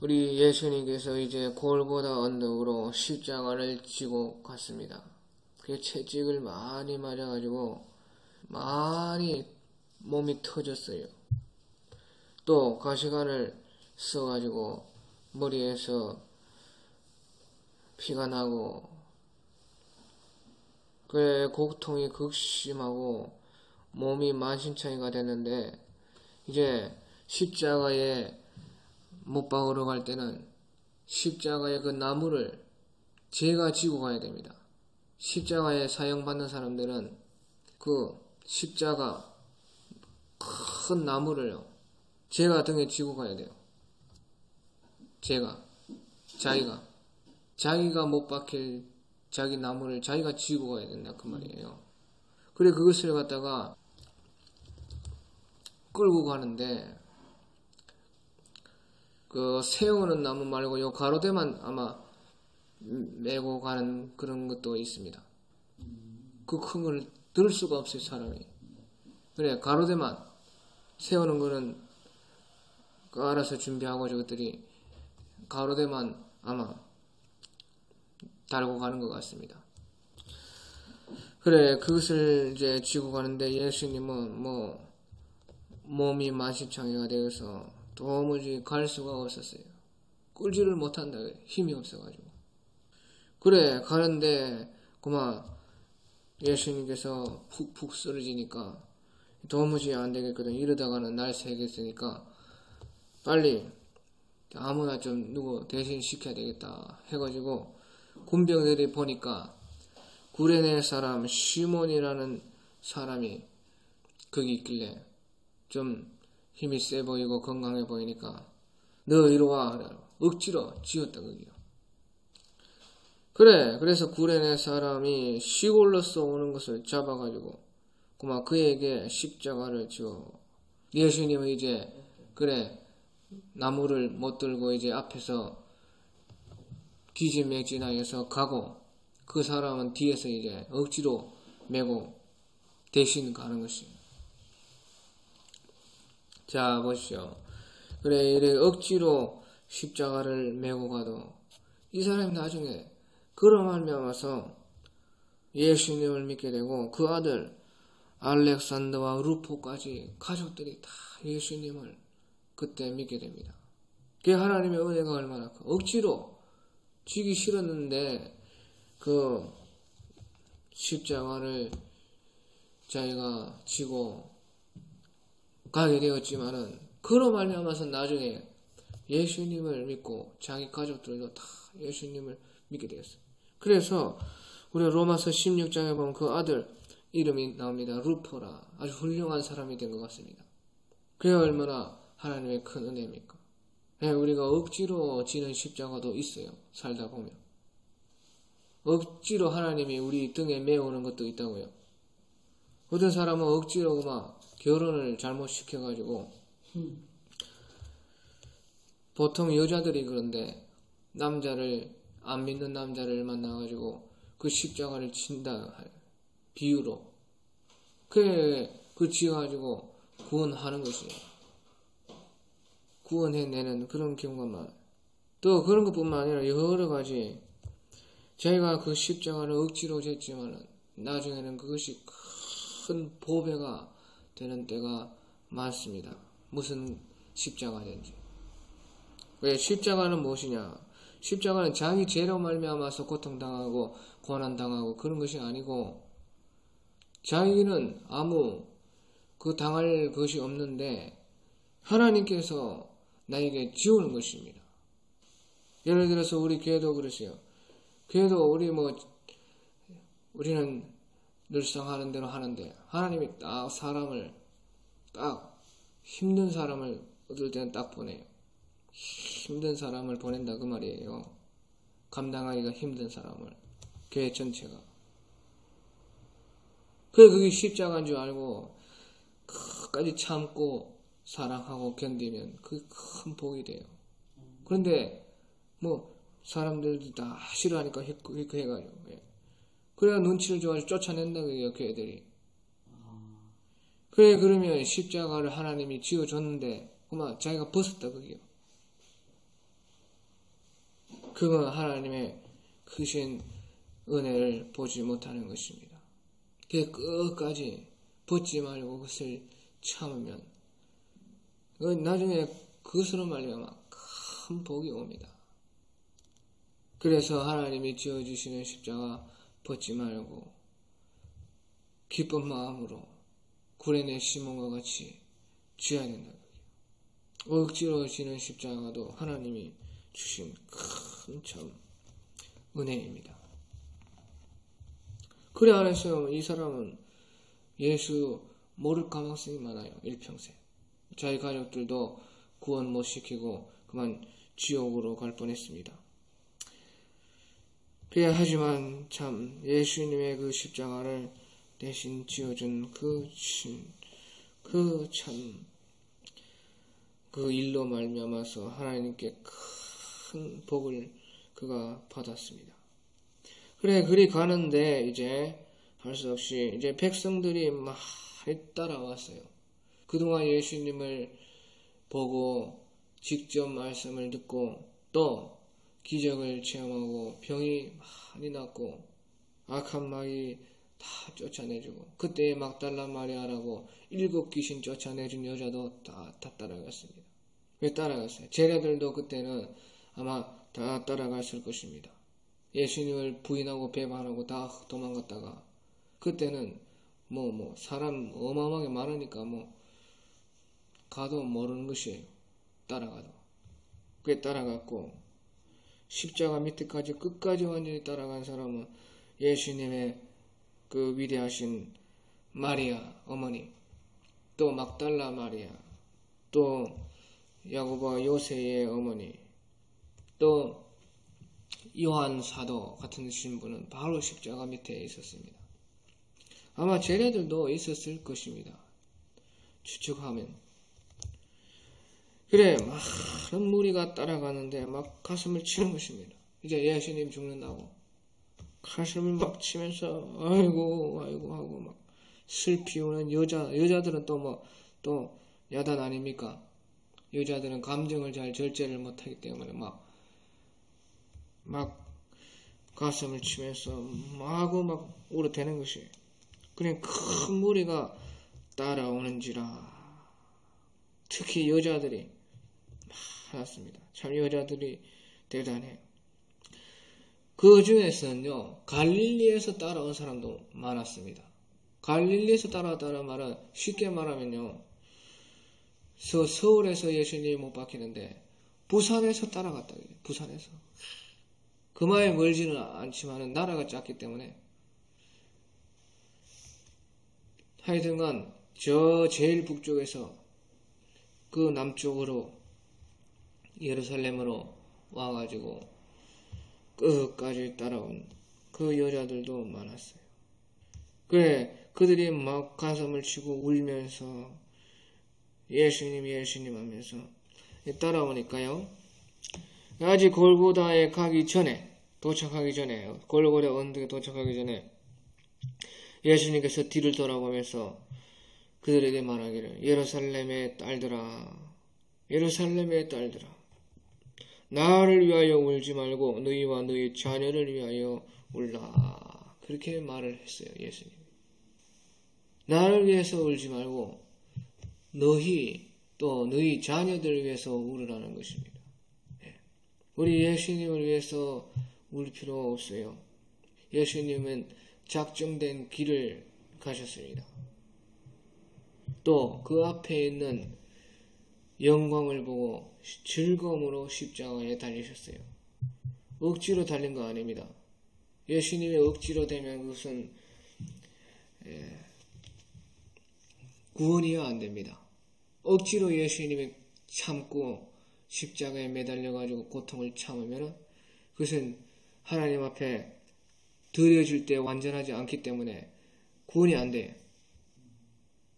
우리 예수님께서 이제 골고다 언덕으로 십자가를 지고 갔습니다. 그 채찍을 많이 맞아가지고 많이 몸이 터졌어요. 또 가시관을 써가지고 머리에서 피가 나고 그래 고통이 극심하고 몸이 만신창이가 됐는데 이제 십자가에 못 박으러 갈 때는 십자가의 그 나무를 제가 지고 가야 됩니다. 십자가에 사용받는 사람들은 그 십자가 큰 나무를요 제가 등에 지고 가야 돼요. 자기가 못 박힐 자기 나무를 자기가 지고 가야 된다 그 말이에요. 그래 그것을 갖다가 끌고 가는데 그 세우는 나무 말고 요 가로대만 아마 메고 가는 그런 것도 있습니다. 그 큰 걸 들 수가 없어요 사람이. 그래 가로대만 세우는 거는 그 알아서 준비하고 저것들이 가로대만 아마 달고 가는 것 같습니다. 그래 그것을 이제 쥐고 가는데 예수님은 뭐 몸이 만신창이가 되어서 도무지 갈 수가 없었어요. 끌지를 못한다. 힘이 없어가지고. 그래 가는데 그만 예수님께서 푹푹 쓰러지니까 도무지 안 되겠거든. 이러다가는 날 새겠으니까 빨리 아무나 좀 누구 대신 시켜야 되겠다 해가지고 군병들이 보니까 구레네 사람 시몬이라는 사람이 거기 있길래 좀 힘이 세 보이고 건강해 보이니까 너 이리 와 억지로 지었다 거기요. 그래 그래서 구레네 사람이 시골로서 오는 것을 잡아가지고 그만 그에게 십자가를 지어 예수님은 이제 그래 나무를 못 들고 이제 앞에서 기진맥진하여서 가고 그 사람은 뒤에서 이제 억지로 메고 대신 가는 것이. 자 보시오. 그래 이래 억지로 십자가를 메고 가도 이 사람이 나중에 그로 말미암아서 예수님을 믿게 되고 그 아들 알렉산더와 루포까지 가족들이 다 예수님을 그때 믿게 됩니다. 그게 하나님의 은혜가 얼마나 커. 억지로 지기 싫었는데 그 십자가를 자기가 지고 가게 되었지만은 그로 말미암아서 나중에 예수님을 믿고 자기 가족들도 다 예수님을 믿게 되었어요. 그래서 우리 로마서 16장에 보면 그 아들 이름이 나옵니다. 루포라. 아주 훌륭한 사람이 된 것 같습니다. 그게 얼마나 하나님의 큰 은혜입니까? 네, 우리가 억지로 지는 십자가도 있어요. 살다 보면. 억지로 하나님이 우리 등에 메우는 것도 있다고요. 어떤 사람은 억지로 막 결혼을 잘못 시켜가지고 보통 여자들이 그런데 남자를 안 믿는 남자를 만나가지고 그 십자가를 친다 비유로 그 지어가지고 구원하는 것이에요. 구원해내는 그런 경우가 많아요. 또 그런 것뿐만 아니라 여러 가지 자기가 그 십자가를 억지로 졌지만 나중에는 그것이 큰 보배가 되는 때가 많습니다. 무슨 십자가든지. 왜 십자가는 무엇이냐? 십자가는 자기 죄로 말미암아서 고통당하고 고난당하고 그런 것이 아니고 자기는 아무 그 당할 것이 없는데 하나님께서 나에게 지우는 것입니다. 예를 들어서 우리 교회도 그러세요. 교회도 우리는 늘상 하는 대로 하는데 하나님이 딱 사람을 딱 힘든 사람을 어떨 때는 딱 보내요. 힘든 사람을 보낸다 그 말이에요. 감당하기가 힘든 사람을 교회 전체가. 그게 십자가인 줄 알고 끝까지 참고 사랑하고 견디면 그게 큰 복이 돼요. 그런데 사람들도 다 싫어하니까 해가지고 그래야 눈치를 줘가지고 쫓아낸다 그게요 교회들이. 그래 그러면 십자가를 하나님이 지어줬는데 그만 자기가 벗었다 그게요. 그건 하나님의 크신 은혜를 보지 못하는 것입니다. 그 끝까지 벗지 말고 그것을 참으면 나중에 그것으로 말미암아 큰 복이 옵니다. 그래서 하나님이 지어주시는 십자가 벗지 말고 기쁜 마음으로 구레네 시몬과 같이 지어야 된다. 억지로 지는 십자가도 하나님이 주신 큰 참 은혜입니다. 그래 안 했어요. 이 사람은 예수 모를 가능성이 많아요. 일평생. 자기 가족들도 구원 못 시키고 그만 지옥으로 갈 뻔했습니다. 그래 하지만 참 예수님의 그 십자가를 대신 지어준 그 일로 말미암아서 하나님께 큰 복을 그가 받았습니다. 그래 그리 가는데 이제 할 수 없이 이제 백성들이 많이 따라왔어요. 그동안 예수님을 보고 직접 말씀을 듣고 또 기적을 체험하고 병이 많이 낫고 악한 마귀 다 쫓아내주고 그때 막달라 마리아라고 7 귀신 쫓아내준 여자도 다 따라갔습니다. 왜 따라갔어요? 제자들도 그때는 아마 다 따라갔을 것입니다. 예수님을 부인하고 배반하고 다 도망갔다가 그때는 사람 어마어마하게 많으니까 가도 모르는 것이에요. 따라가도. 그게 따라갔고 십자가 밑에까지 끝까지 완전히 따라간 사람은 예수님의 그 위대하신 마리아 어머니, 또 막달라 마리아, 또 야고보와 요새의 어머니, 또 요한 사도 같은 신분은 바로 십자가 밑에 있었습니다. 아마 제자들도 있었을 것입니다. 추측하면. 그래 많은 무리가 따라가는데 막 가슴을 치는 것입니다. 이제 예수님 죽는다고 가슴을 막 치면서 아이고 하고 막 슬피 우는 여자들은 또 야단 아닙니까? 여자들은 감정을 잘 절제를 못하기 때문에 막 가슴을 치면서 막 울어대는 것이에요. 그냥 큰 무리가 따라오는지라 특히 여자들이 많았습니다. 참 여자들이 대단해요. 그 중에서는요 갈릴리에서 따라온 사람도 많았습니다. 갈릴리에서 따라왔다는 말은 쉽게 말하면요 서울에서 예수님이 못 박히는데 부산에서 따라갔다. 부산에서 그마에 멀지는 않지만 나라가 작기 때문에 하여튼간 저 제일 북쪽에서 그 남쪽으로 예루살렘으로 와가지고 끝까지 따라온 그 여자들도 많았어요. 그래 그들이 막 가슴을 치고 울면서 예수님 하면서 따라오니까요. 아직 골고다에 도착하기 전에 골고다 언덕에 도착하기 전에 예수님께서 뒤를 돌아보면서 그들에게 말하기를 예루살렘의 딸들아 나를 위하여 울지 말고 너희와 너희 자녀를 위하여 울라. 그렇게 말을 했어요. 예수님. 나를 위해서 울지 말고 너희 자녀들을 위해서 울으라는 것입니다. 우리 예수님을 위해서 울 필요 없어요. 예수님은 작정된 길을 가셨습니다. 또 그 앞에 있는 영광을 보고 즐거움으로 십자가에 달리셨어요. 억지로 달린 거 아닙니다. 예수님의 억지로 되면 그것은 구원이야 안 됩니다. 억지로 예수님이 참고 십자가에 매달려가지고 고통을 참으면 그것은 하나님 앞에 드려질 때 완전하지 않기 때문에 구원이 안 돼요.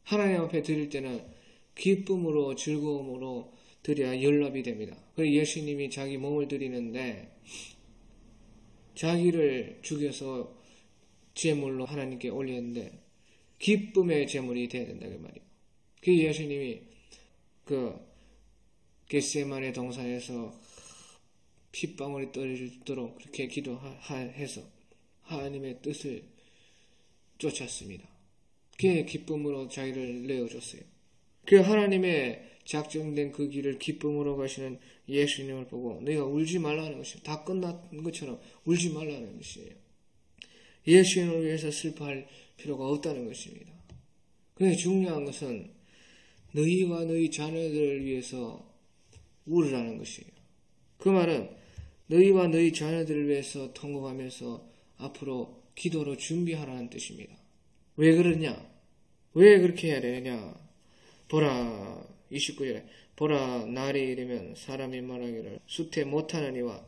하나님 앞에 드릴 때는 기쁨으로 즐거움으로 드려야 연락이 됩니다. 그래서 예수님이 자기 몸을 드리는데 자기를 죽여서 제물로 하나님께 올렸는데 기쁨의 제물이 되어야 된다 그 말이에요. 그 예수님이 그 겟세마네 동산에서 핏방울이 떨어지도록 그렇게 기도해서 하나님의 뜻을 쫓았습니다. 그의 기쁨으로 자기를 내어줬어요. 그 하나님의 작정된 그 길을 기쁨으로 가시는 예수님을 보고 너희가 울지 말라는 것이에요. 다 끝난 것처럼 울지 말라는 것이에요. 예수님을 위해서 슬퍼할 필요가 없다는 것입니다. 그런데 중요한 것은 너희와 너희 자녀들을 위해서 울으라는 것이에요. 그 말은 너희와 너희 자녀들을 위해서 통곡하면서 앞으로 기도로 준비하라는 뜻입니다. 왜 그러냐? 왜 그렇게 해야 되느냐? 보라, 29절에 보라, 날이 이르면 사람이 말하기를 수태 못하는 이와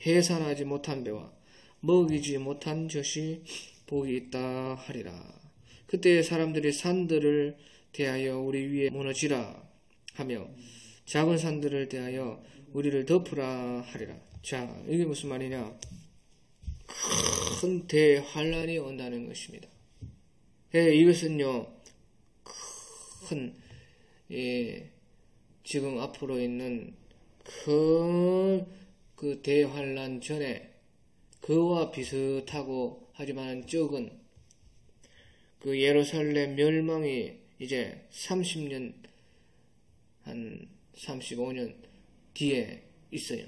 해산하지 못한 배와 먹이지 못한 젖이 복이 있다 하리라. 그때 사람들이 산들을 대하여 우리 위에 무너지라 하며 작은 산들을 대하여 우리를 덮으라 하리라. 자, 이게 무슨 말이냐? 큰 대환란이 온다는 것입니다. 이것은요, 큰 지금 앞으로 있는 큰 그 대환란 전에 그와 비슷하고 하지만 적은 그 예루살렘 멸망이 이제 30년 한 35년 뒤에 있어요.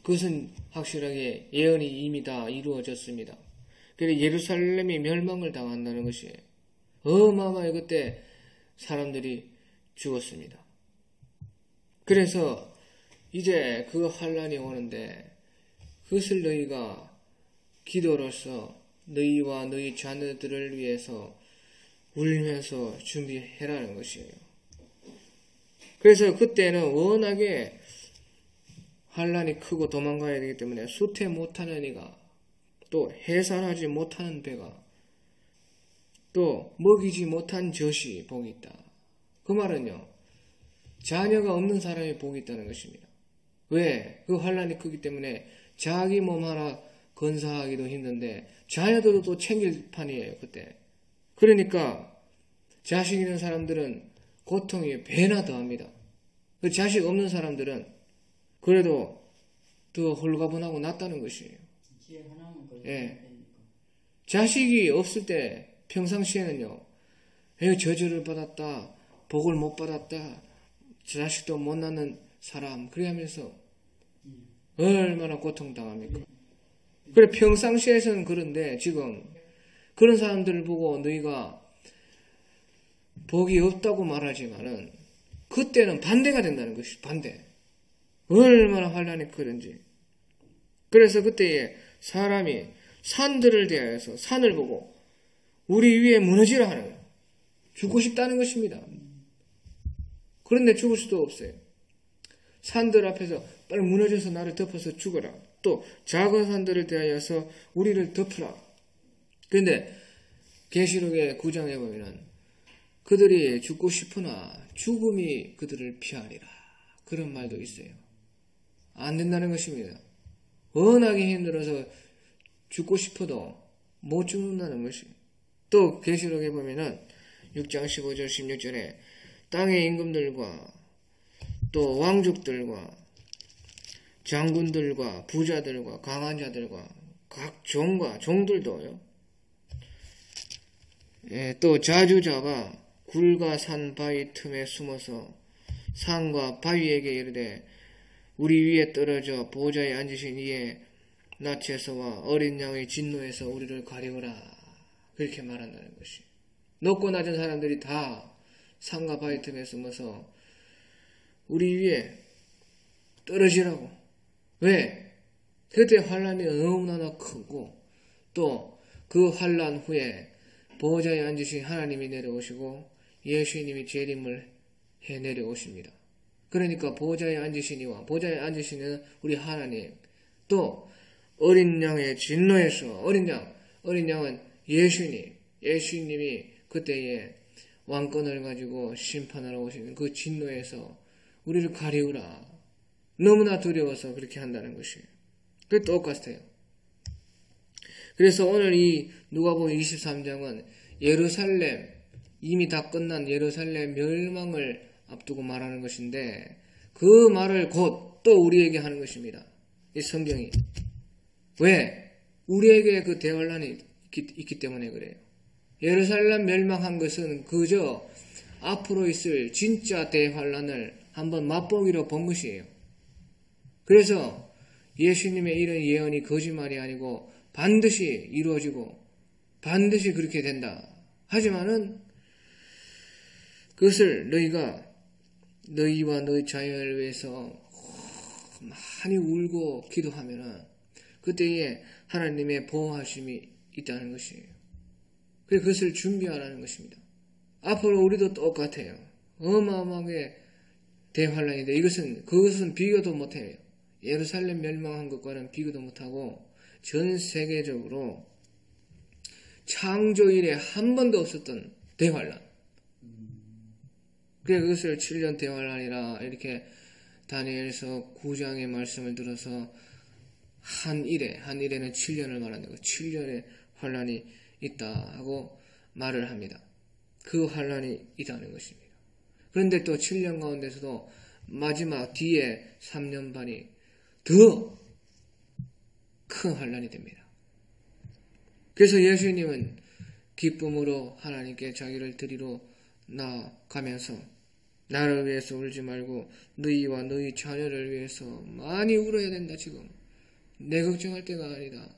그것은 확실하게 예언이 이미 다 이루어졌습니다. 그래서 예루살렘이 멸망을 당한다는 것이에요. 어마어마하게 그때 사람들이 죽었습니다. 그래서 이제 그 환란이 오는데 그것을 너희가 기도로서 너희와 너희 자녀들을 위해서 울면서 준비해라는 것이에요. 그래서 그때는 워낙에 환란이 크고 도망가야 되기 때문에 수태 못하는 이가 또 해산하지 못하는 배가 또 먹이지 못한 젖이 복이 있다. 그 말은요, 자녀가 없는 사람이 복이 있다는 것입니다. 왜? 그 환란이 크기 때문에 자기 몸 하나 건사하기도 힘든데 자녀들도 또 챙길 판이에요, 그때. 그러니까 자식 있는 사람들은 고통이 배나 더합니다. 그 자식 없는 사람들은 그래도 더 홀가분하고 낫다는 것이에요. 예. 자식이 없을 때 평상시에는요, 저주를 받았다, 복을 못 받았다, 자식도 못 낳는 사람, 그래 하면서 얼마나 고통당합니까? 그래, 평상시에서는 그런데 지금 그런 사람들을 보고 너희가 복이 없다고 말하지만은 그때는 반대가 된다는 것이 반대. 얼마나 환란이 크든지. 그래서 그때에 사람이 산들을 대하여서 산을 보고 우리 위에 무너지라 하는 거예요. 죽고 싶다는 것입니다. 그런데 죽을 수도 없어요. 산들 앞에서 빨리 무너져서 나를 덮어서 죽어라. 또 작은 산들을 대하여서 우리를 덮으라. 그런데 계시록의 9장에 보면은 그들이 죽고 싶으나 죽음이 그들을 피하리라. 그런 말도 있어요. 안 된다는 것입니다. 워낙에 힘들어서 죽고 싶어도 못 죽는다는 것이. 또 계시록에 보면은 6장 15절 16절에 땅의 임금들과 또 왕족들과 장군들과 부자들과 강한 자들과 각 종과 종들도요. 또 자주자가 굴과 산 바위 틈에 숨어서 산과 바위에게 이르되 우리 위에 떨어져 보좌에 앉으신 이의 낯에서와 어린 양의 진노에서 우리를 가리우라. 그렇게 말한다는 것이. 높고 낮은 사람들이 다 산과 바위 틈에 숨어서 우리 위에 떨어지라고. 왜? 그때 환란이 너무나 크고 또 그 환란 후에 보좌에 앉으신 하나님이 내려오시고 예수님이 재림을 해 내려오십니다. 그러니까 보좌에 앉으시니와 보좌에 앉으시는 우리 하나님 또 어린 양의 진노에서 어린 양은 예수님이 그때에 왕권을 가지고 심판하러 오시는 그 진노에서 우리를 가리우라. 너무나 두려워서 그렇게 한다는 것이에요. 그게 똑같아요. 그래서 오늘 이 누가복음 23장은 예루살렘, 이미 다 끝난 예루살렘 멸망을 앞두고 말하는 것인데 그 말을 곧 또 우리에게 하는 것입니다. 이 성경이. 왜? 우리에게 그 대환란이 있기 때문에 그래요. 예루살렘 멸망한 것은 그저 앞으로 있을 진짜 대환란을 한번 맛보기로 본 것이에요. 그래서 예수님의 이런 예언이 거짓말이 아니고 반드시 이루어지고 반드시 그렇게 된다. 하지만은 그것을 너희와 너희 자녀를 위해서 많이 울고 기도하면은 그때에 하나님의 보호하심이 있다는 것이에요. 그래서 그것을 준비하라는 것입니다. 앞으로 우리도 똑같아요. 어마어마하게 대환란인데 그것은 비교도 못해요. 예루살렘 멸망한 것과는 비교도 못하고 전 세계적으로 창조 이래 한 번도 없었던 대환란. 그래서 그것을 7년 대환란이라 이렇게 다니엘서 9장의 말씀을 들어서 한 일에는 7년을 말한다고 7년의 환란이 있다 하고 말을 합니다. 그 환란이 있다는 것입니다. 그런데 또 7년 가운데서도 마지막 뒤에 3년 반이 더 큰 환란이 됩니다. 그래서 예수님은 기쁨으로 하나님께 자기를 드리러 나가면서 나를 위해서 울지 말고 너희와 너희 자녀를 위해서 많이 울어야 된다. 지금 내 걱정할 때가 아니다.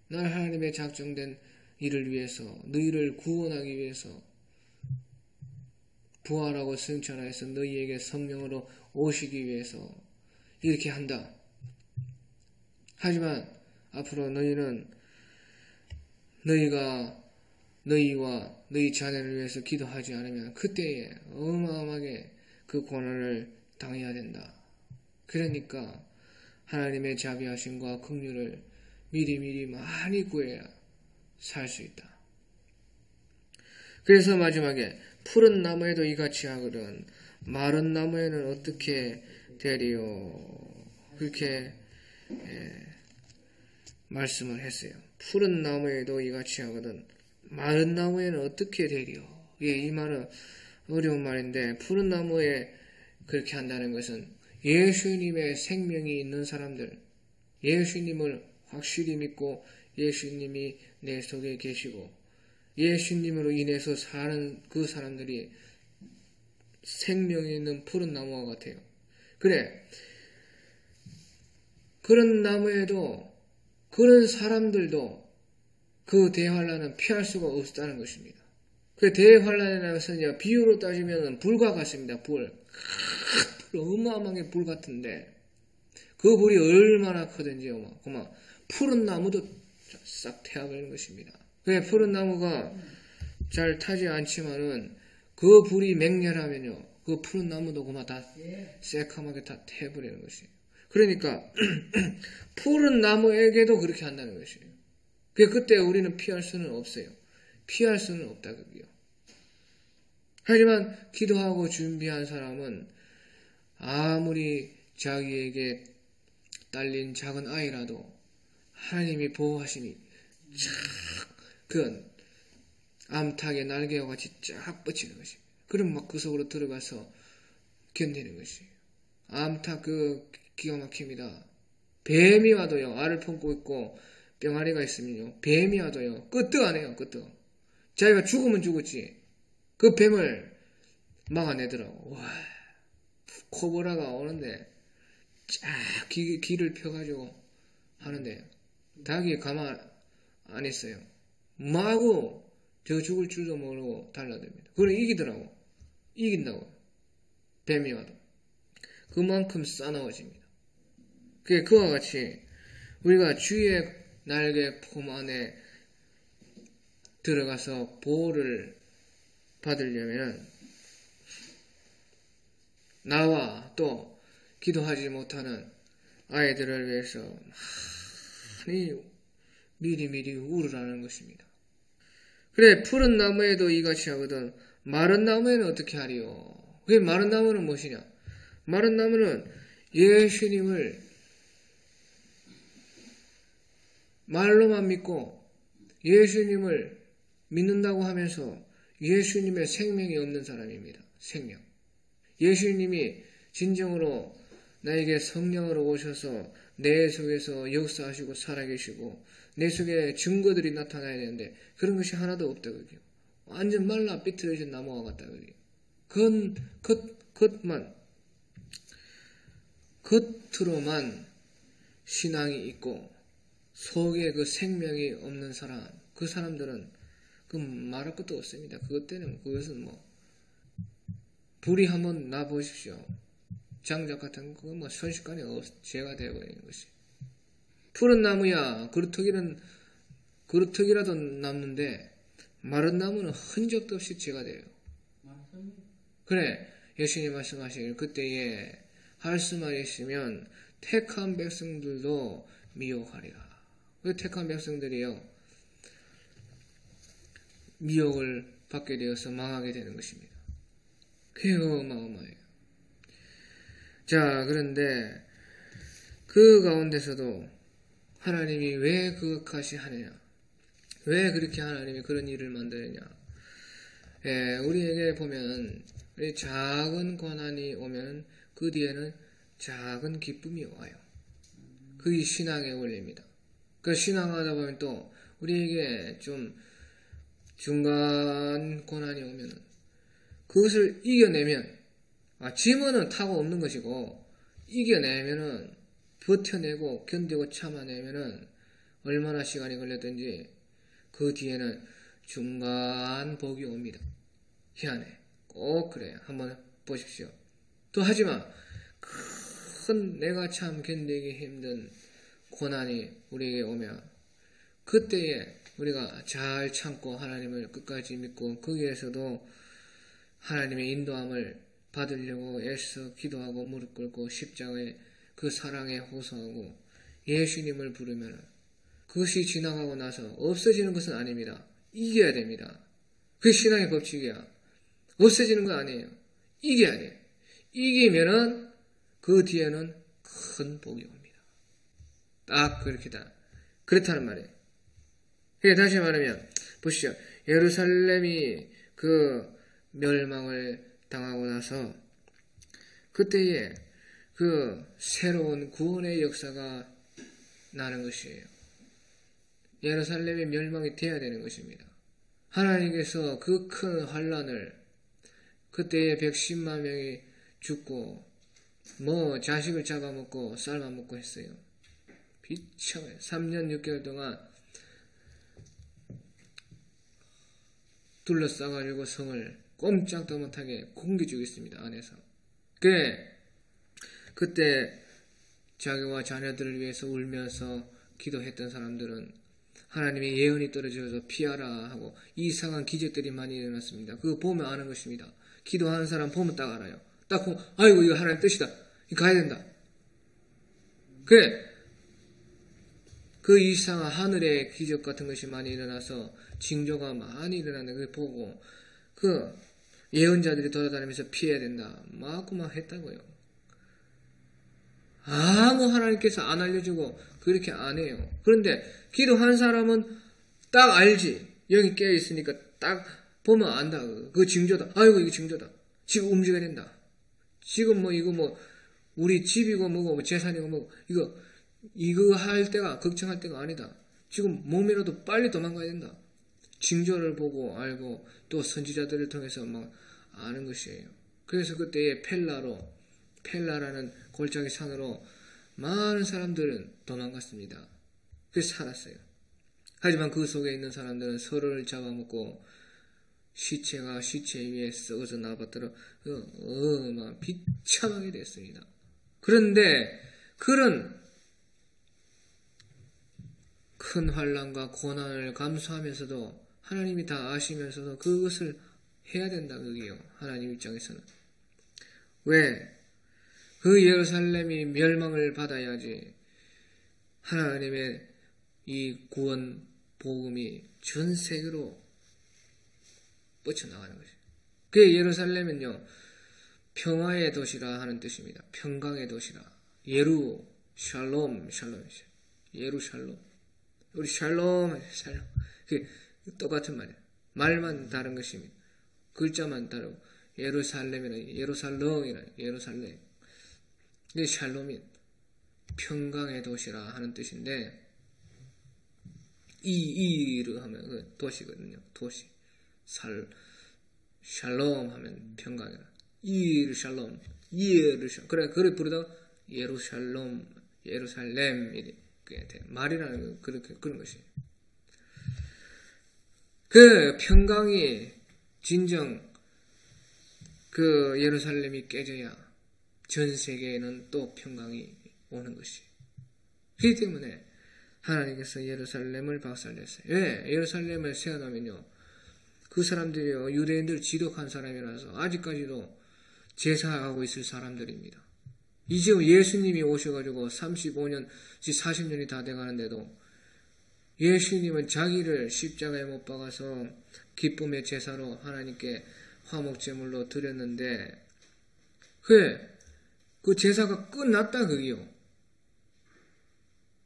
날 하나님의 작정된 일을 위해서 너희를 구원하기 위해서 부활하고 승천하여서 너희에게 성령으로 오시기 위해서 이렇게 한다. 하지만 앞으로 너희는 너희와 너희 자녀를 위해서 기도하지 않으면 그때에 어마어마하게 그 고난을 당해야 된다. 그러니까 하나님의 자비하심과 긍휼을 미리미리 많이 구해야 살 수 있다. 그래서 마지막에 푸른 나무에도 이같이 하거든 마른 나무에는 어떻게 되리요? 그렇게 말씀을 했어요. 푸른 나무에도 이같이 하거든 마른 나무에는 어떻게 되리요? 이 말은 어려운 말인데 푸른 나무에 그렇게 한다는 것은 예수님의 생명이 있는 사람들, 예수님을 확실히 믿고 예수님이 내 속에 계시고 예수님으로 인해서 사는 그 사람들이 생명이 있는 푸른 나무와 같아요. 그래, 그런 나무에도 그런 사람들도 그 대환란은 피할 수가 없다는 것입니다. 그 대환란이라는 것은 비유로 따지면 불과 같습니다. 불 어마어마하게 불 같은데 그 불이 얼마나 크든지요. 그만 푸른 나무도 싹 태워버리는 것입니다. 왜 푸른 나무가 잘 타지 않지만은 그 불이 맹렬하면요 그 푸른 나무도 그만 다 새카맣게 다 태워버리는 것이에요. 그러니까 푸른 나무에게도 그렇게 한다는 것이에요. 그때 우리는 피할 수는 없어요. 피할 수는 없다 그게요. 하지만 기도하고 준비한 사람은 아무리 자기에게 딸린 작은 아이라도 하나님이 보호하심이 그 암탉의 날개와 같이 쫙 뻗치는 것입니다. 그럼 막 그 속으로 들어가서 견디는 것이에요. 암탉 기가 막힙니다. 뱀이 와도요 알을 품고 있고 병아리가 있으면요 뱀이 와도요 끄떡 안 해요. 끄떡. 자기가 죽으면 죽었지 그 뱀을 막아내더라고. 와, 코브라가 오는데 쫙 기를 펴가지고 하는데 닭이 가만 안 있어요. 마구 저 죽을 줄도 모르고 달라듭니다. 그걸 이기더라고. 이긴다고. 뱀이 와도. 그만큼 싸나워집니다. 그와 같이 우리가 주의 날개 품 안에 들어가서 보호를 받으려면 나와 또 기도하지 못하는 아이들을 위해서 많이 미리미리 울으라는 것입니다. 그래 푸른 나무에도 이같이 하거든 마른 나무에는 어떻게 하리요? 그게 마른 나무는 무엇이냐? 마른 나무는 예수님을 말로만 믿고 예수님을 믿는다고 하면서 예수님의 생명이 없는 사람입니다. 생명. 예수님이 진정으로 나에게 성령으로 오셔서 내 속에서 역사하시고 살아계시고 내 속에 증거들이 나타나야 되는데 그런 것이 하나도 없다. 그게 완전 말라 삐뚤어진 나무와 같다. 그게 겉으로만 신앙이 있고 속에 그 생명이 없는 사람, 그 사람들은 그 말할 것도 없습니다. 그것 때문에 그것은 불이 한번 나 보십시오. 장작 같은 거 순식간에 죄가 되어버리는 것이. 푸른 나무야 그루터기라도 남는데 마른 나무는 흔적도 없이 죄가 돼요. 그래 예수님 말씀하시길 그때에 할 수만 있으면 택한 백성들도 미혹하리라. 그 택한 백성들이요 미혹을 받게 되어서 망하게 되는 것입니다. 그게 어마어마해요. 자, 그런데 그 가운데서도 하나님이 왜 그것까지 하느냐? 왜 그렇게 하나님이 그런 일을 만드느냐? 우리에게 보면 작은 고난이 오면 그 뒤에는 작은 기쁨이 와요. 그게 신앙의 원리입니다. 그 신앙하다 보면 또 우리에게 좀 중간 고난이 오면은 그것을 이겨내면 짐은 타고 없는 것이고 이겨내면은 버텨내고 견디고 참아내면은 얼마나 시간이 걸렸든지 그 뒤에는 중간 복이 옵니다. 희한해. 꼭 그래요. 한번 보십시오. 또 하지만 큰 내가 참 견디기 힘든 고난이 우리에게 오면 그때에 우리가 잘 참고 하나님을 끝까지 믿고 거기에서도 하나님의 인도함을 받으려고 애써 기도하고 무릎 꿇고 십자가의 그 사랑에 호소하고 예수님을 부르면 그것이 지나가고 나서 없어지는 것은 아닙니다. 이겨야 됩니다. 그게 신앙의 법칙이야. 없어지는 거 아니에요. 이겨야 돼요. 이기면은 그 뒤에는 큰 복이 옵니다. 딱 그렇게다. 그렇다는 말이에요. 다시 말하면 보시죠. 예루살렘이 그 멸망을 당하고 나서 그때에 그 새로운 구원의 역사가 나는 것이에요. 예루살렘이 멸망이 되어야 되는 것입니다. 하나님께서 그 큰 환란을 그때에 110만 명이 죽고 자식을 잡아먹고 삶아먹고 했어요. 비참해요. 3년 6개월 동안 둘러싸가지고 성을 꼼짝도 못하게 공기주고 있습니다. 안에서. 그때 자기와 자녀들을 위해서 울면서 기도했던 사람들은 하나님의 예언이 떨어져서 피하라 하고 이상한 기적들이 많이 일어났습니다. 그거 보면 아는 것입니다. 기도하는 사람 보면 딱 알아요. 딱 보면 아이고 이거 하나님 뜻이다. 이거 가야 된다. 그 이상한 하늘의 기적 같은 것이 많이 일어나서 징조가 많이 일어나는 걸 보고 그 예언자들이 돌아다니면서 피해야 된다. 막 했다고요. 아무 하나님께서 안 알려주고 그렇게 안 해요. 그런데 기도한 사람은 딱 알지. 영이 깨어있으니까 딱 보면 안다. 그 징조다. 아이고 이거 징조다. 지금 움직여야 된다. 지금 이거 우리 집이고 뭐고 재산이고 뭐고 이거 할 때가 걱정할 때가 아니다. 지금 몸이라도 빨리 도망가야 된다. 징조를 보고 알고 또 선지자들을 통해서 막 아는 것이에요. 그래서 그때에 펠라라는 골짜기 산으로 많은 사람들은 도망갔습니다. 그래서 살았어요. 하지만 그 속에 있는 사람들은 서로를 잡아먹고 시체가 시체 위에 썩어서 나봤더라 막 비참하게 됐습니다. 그런데 그런 큰 환난과 고난을 감수하면서도 하나님이 다 아시면서도 그것을 해야 된다. 그게요. 하나님 입장에서는. 왜? 그 예루살렘이 멸망을 받아야지 하나님의 이 구원 복음이 전 세계로 뻗쳐나가는 것이에요. 그 예루살렘은요. 평화의 도시라 하는 뜻입니다. 평강의 도시라. 샬롬. 예루샬롬. 우리 샬롬. 그 똑같은 말이에요. 말만 다른 것입니다. 글자만 다르고 예루살렘이라 예루살렘. 근데 샬롬이 평강의 도시라 하는 뜻인데, 이르 하면 그 도시거든요. 도시. 샬롬 하면 평강이라. 이르 샬롬. 그래 부르다 예루살렘 이렇게 돼. 말이라는 그런 것이. 그 평강이 진정 그 예루살렘이 깨져야 전 세계에는 또 평강이 오는 것이. 그렇기 때문에 하나님께서 예루살렘을 박살냈어요. 왜? 예루살렘을 세워놓으면요, 그 사람들이요, 유대인들 지독한 사람이라서 아직까지도 제사하고 있을 사람들입니다. 이제 예수님이 오셔가지고 35년, 40년이 다 돼가는데도 예수님은 자기를 십자가에 못 박아서 기쁨의 제사로 하나님께 화목제물로 드렸는데, 그 제사가 끝났다 그게요.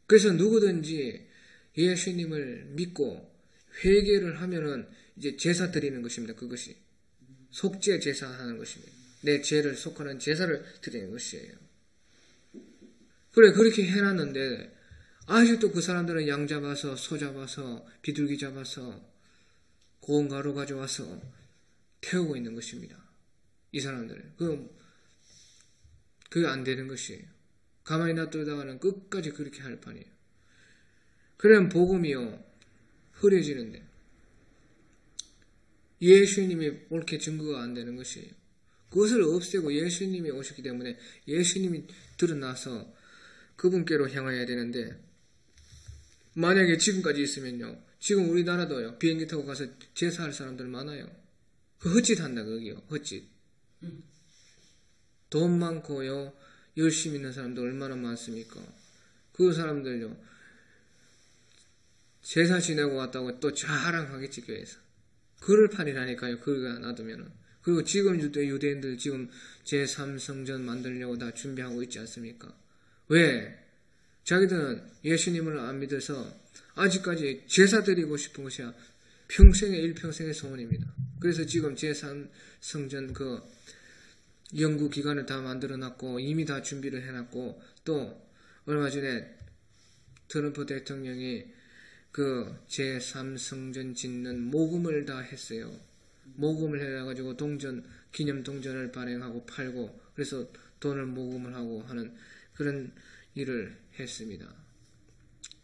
그래서 누구든지 예수님을 믿고 회개를 하면은 이제 제사 드리는 것입니다. 그것이 속죄 제사하는 것입니다. 내 죄를 속하는 제사를 드리는 것이에요. 그래, 그렇게 해놨는데 아직도 그 사람들은 양 잡아서 소 잡아서 비둘기 잡아서 고운 가루 가져와서 태우고 있는 것입니다. 이 사람들은 그게 안 되는 것이에요. 가만히 놔두다가는 끝까지 그렇게 할 판이에요. 그러면 복음이요, 흐려지는데 예수님이 옳게 증거가 안 되는 것이에요. 그것을 없애고 예수님이 오셨기 때문에 예수님이 드러나서 그분께로 향해야 되는데, 만약에 지금까지 있으면요, 지금 우리나라도요, 비행기 타고 가서 제사할 사람들 많아요. 그 헛짓한다 그게요. 헛짓. 돈 많고요, 열심히 있는 사람들 얼마나 많습니까? 그 사람들요, 제사 지내고 왔다고 또 자랑하겠지, 교회에서. 그럴 판이라니까요, 그거 놔두면은. 그리고 지금 유대인들 지금 제3성전 만들려고 다 준비하고 있지 않습니까? 왜? 자기들은 예수님을 안 믿어서 아직까지 제사 드리고 싶은 것이야 일평생의 소원입니다. 그래서 지금 제3성전 그 연구기관을 다 만들어놨고 이미 다 준비를 해놨고, 또 얼마 전에 트럼프 대통령이 그 제3성전 짓는 모금을 다 했어요. 모금을 해가지고 기념 동전을 발행하고 팔고, 그래서 돈을 모금을 하고 하는 그런 일을 했습니다.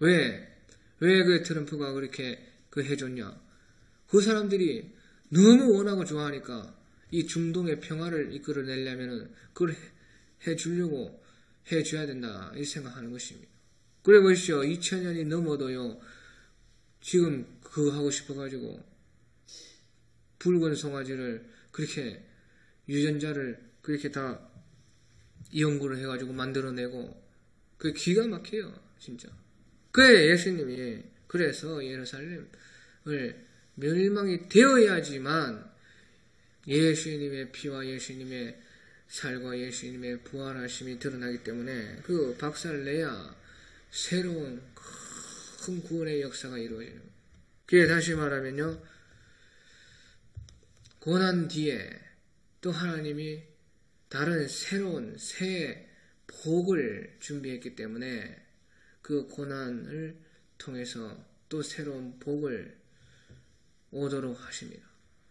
왜 그 트럼프가 그렇게 해줬냐? 그 사람들이 너무 원하고 좋아하니까 이 중동의 평화를 이끌어내려면은 그걸 해주려고 해줘야 된다, 이 생각하는 것입니다. 그래 보십시오. 2000년이 넘어도요, 지금 그거 하고 싶어가지고 붉은 송아지를 그렇게 유전자를 그렇게 다 연구를 해가지고 만들어내고, 그게 기가 막혀요, 진짜. 그래, 예수님이 그래서 예루살렘을 멸망이 되어야지만 예수님의 피와 예수님의 살과 예수님의 부활하심이 드러나기 때문에 그 박살내야 새로운 큰 구원의 역사가 이루어져요. 그게 다시 말하면요, 고난 뒤에 또 하나님이 다른 새로운 새 복을 준비했기 때문에 그 고난을 통해서 또 새로운 복을 오도록 하십니다.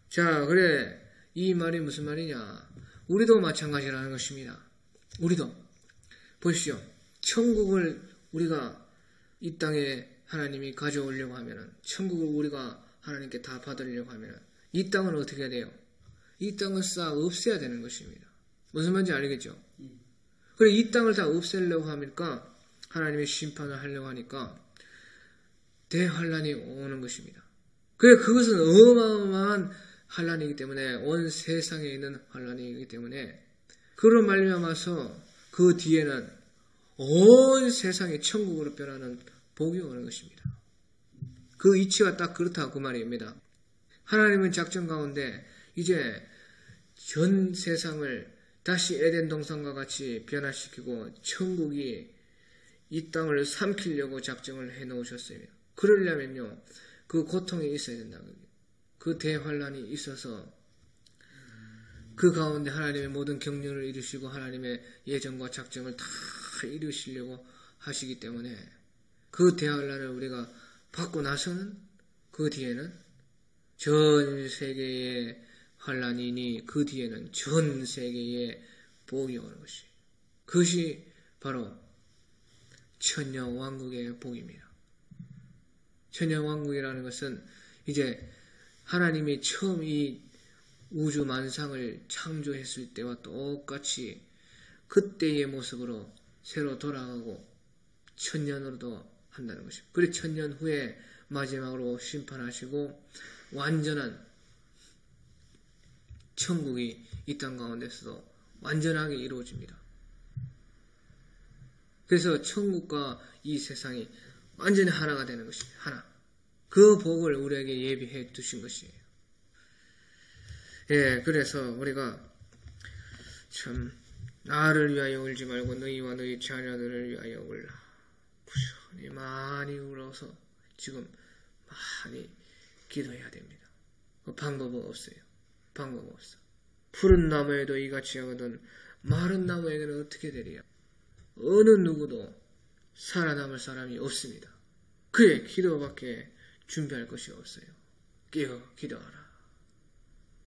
자, 그래, 이 말이 무슨 말이냐? 우리도 마찬가지라는 것입니다. 우리도 보십시오. 천국을 우리가 이 땅에 하나님이 가져오려고 하면은, 천국을 우리가 하나님께 다 받으려고 하면은 이 땅은 어떻게 해야 돼요? 이 땅을 싹 없애야 되는 것입니다. 무슨 말인지 알겠죠? 그래, 이 땅을 다 없애려고 하니까, 하나님의 심판을 하려고 하니까 대환란이 오는 것입니다. 그래, 그것은 어마어마한 환란이기 때문에, 온 세상에 있는 환란이기 때문에, 그로 말미암아서 그 뒤에는 온 세상이 천국으로 변하는 복이 오는 것입니다. 그 이치가 딱 그렇다 그 말입니다. 하나님은 작전 가운데 이제 전 세상을 다시 에덴 동산과 같이 변화시키고 천국이 이 땅을 삼키려고 작정을 해놓으셨어요. 그러려면요, 그 고통이 있어야 된다. 그 대환란이 있어서 그 가운데 하나님의 모든 경륜을 이루시고 하나님의 예정과 작정을 다 이루시려고 하시기 때문에 그 대할 날을 우리가 받고 나서는 그 뒤에는 전 세계의 환란이니 그 뒤에는 전 세계의 복이 오는 것이, 그것이 바로 천년왕국의 복입니다. 천년왕국이라는 것은 이제 하나님이 처음 이 우주 만상을 창조했을 때와 똑같이 그때의 모습으로 새로 돌아가고 천년으로도 한다는 것입니다. 그리고 천년 후에 마지막으로 심판하시고 완전한 천국이 이 땅 가운데서도 완전하게 이루어집니다. 그래서 천국과 이 세상이 완전히 하나가 되는 것입니다. 하나. 그 복을 우리에게 예비해 두신 것이에요. 예, 그래서 우리가 참 나를 위하여 울지 말고 너희와 너희 자녀들을 위하여 울라. 부지런히 많이 울어서 지금 많이 기도해야 됩니다. 방법은 없어요. 방법 없어. 푸른 나무에도 이같이 하거든 마른 나무에게는 어떻게 되리야? 어느 누구도 살아남을 사람이 없습니다. 그의 기도밖에 준비할 것이 없어요. 깨어 기도하라.